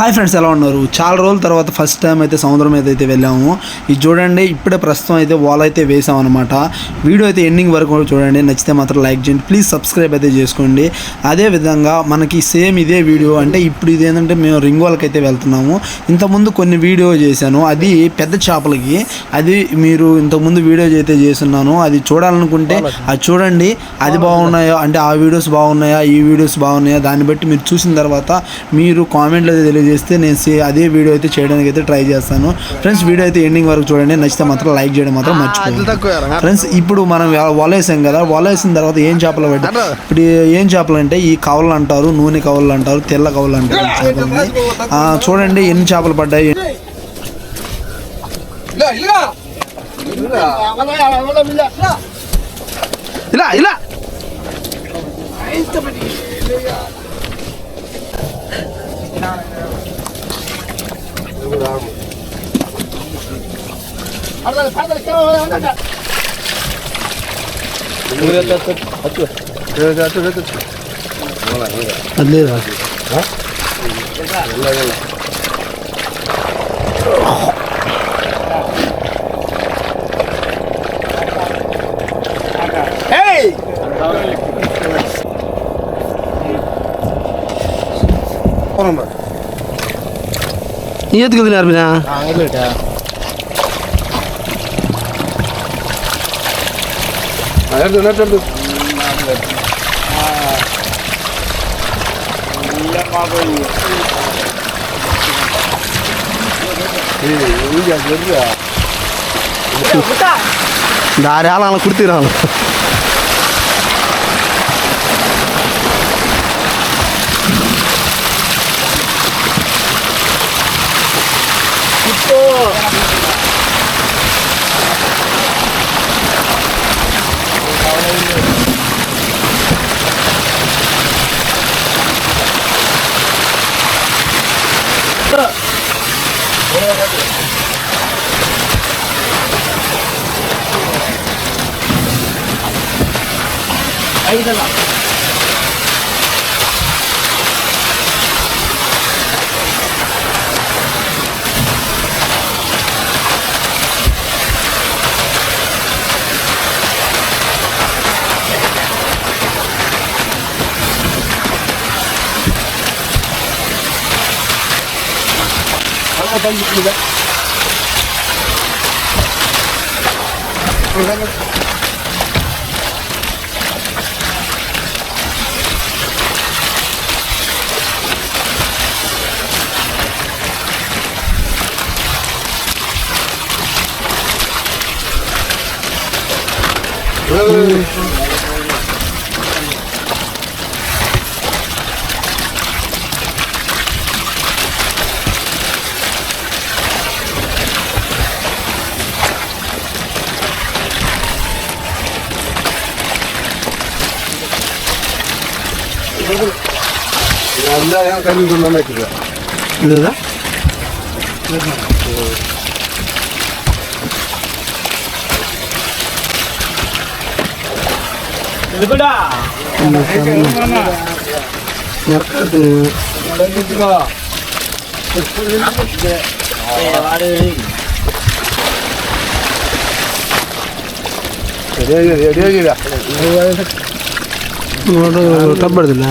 Hi friends, ఎలా ఉన్నారు? చాలా రోజుల తర్వాత ఫస్ట్ టైం అయితే సముద్రం మీద అయితే వెళ్ళాము. ఇది చూడండి, ఇప్పుడే ప్రస్తుతం అయితే వాల్ అయితే వేసామన్నమాట. వీడియో అయితే ఎండింగ్ వరకు చూడండి. నచ్చితే మాత్రం లైక్ చేయండి, ప్లీజ్ సబ్స్క్రైబ్ అయితే చేసుకోండి. అదేవిధంగా మనకి సేమ్ ఇదే వీడియో అంటే ఇప్పుడు ఇది ఏంటంటే మేము రింగోల్కి అయితే వెళ్తున్నాము. ఇంతకుముందు కొన్ని వీడియో చేశాను, అది పెద్ద చేపలకి. అది మీరు ఇంతకుముందు వీడియో అయితే చేస్తున్నాను, అది చూడాలనుకుంటే అది చూడండి. అది బాగున్నాయో అంటే ఆ వీడియోస్ బాగున్నాయా, ఈ వీడియోస్ బాగున్నాయా, దాన్ని బట్టి మీరు చూసిన తర్వాత మీరు కామెంట్లో అయితే తెలియజేస్తే నేను అదే వీడియో అయితే చేయడానికి అయితే ట్రై చేస్తాను. ఫ్రెండ్స్, వీడియో అయితే ఎండింగ్ వరకు చూడండి. నచ్చితే మాత్రం లైక్ చేయడం మాత్రం మర్చిపోండి. ఫ్రెండ్స్, ఇప్పుడు మనం వల వేసాం కదా, వల వేసిన తర్వాత ఏం చేపలు పెట్టారు? ఇప్పుడు ఏం చేపలు అంటే ఈ కవలు అంటారు, నూనె కవలు అంటారు, తెల్ల కవలు అంటారు. చూడండి ఎన్ని చేపలు పడ్డాయి. ఇలా ఇలా అదేరా ఏది కదా అర్మినా దారి అలా కుర్తీరాను. లేదా ತಬ್ಬಡ್ದಿಲ್ಲ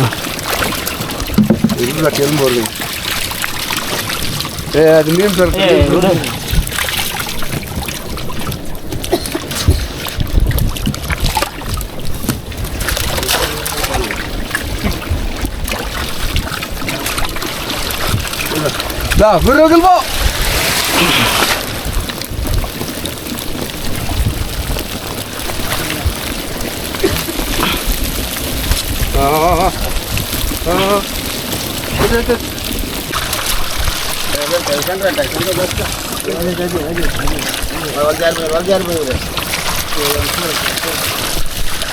ಇಲ್ಲ ಕೆಲ್ಬೋದು ಅದು ಮೀನು ಸರ್ ಬರೋಗಲ್ವೋ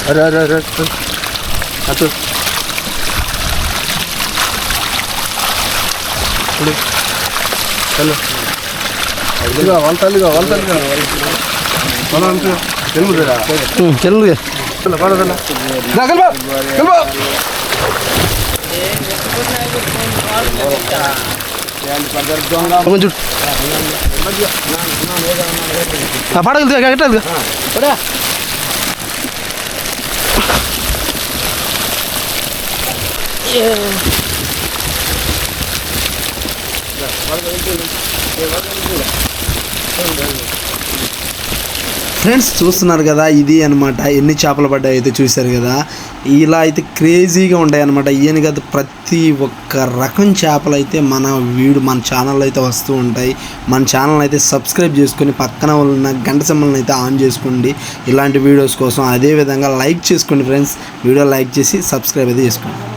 अरे अरे अरे अरे चलो वालतालिगा కొంచెం పడగలుగుతా కట్టదు ఫ్రెండ్స్ చూస్తున్నారు కదా, ఇది అనమాట ఎన్ని చేపలు పడ్డాయి అయితే చూశారు కదా. ఇలా అయితే క్రేజీగా ఉంటాయి అనమాట. ఈయన కదా ప్రతి ఒక్క రకం చేపలు అయితే మన ఛానల్లో అయితే వస్తూ ఉంటాయి. మన ఛానల్ అయితే సబ్స్క్రైబ్ చేసుకొని పక్కన ఉన్న గంట సింబల్ని అయితే ఆన్ చేసుకోండి ఇలాంటి వీడియోస్ కోసం. అదేవిధంగా లైక్ చేసుకోండి ఫ్రెండ్స్, వీడియో లైక్ చేసి సబ్స్క్రైబ్ అయితే చేసుకోండి.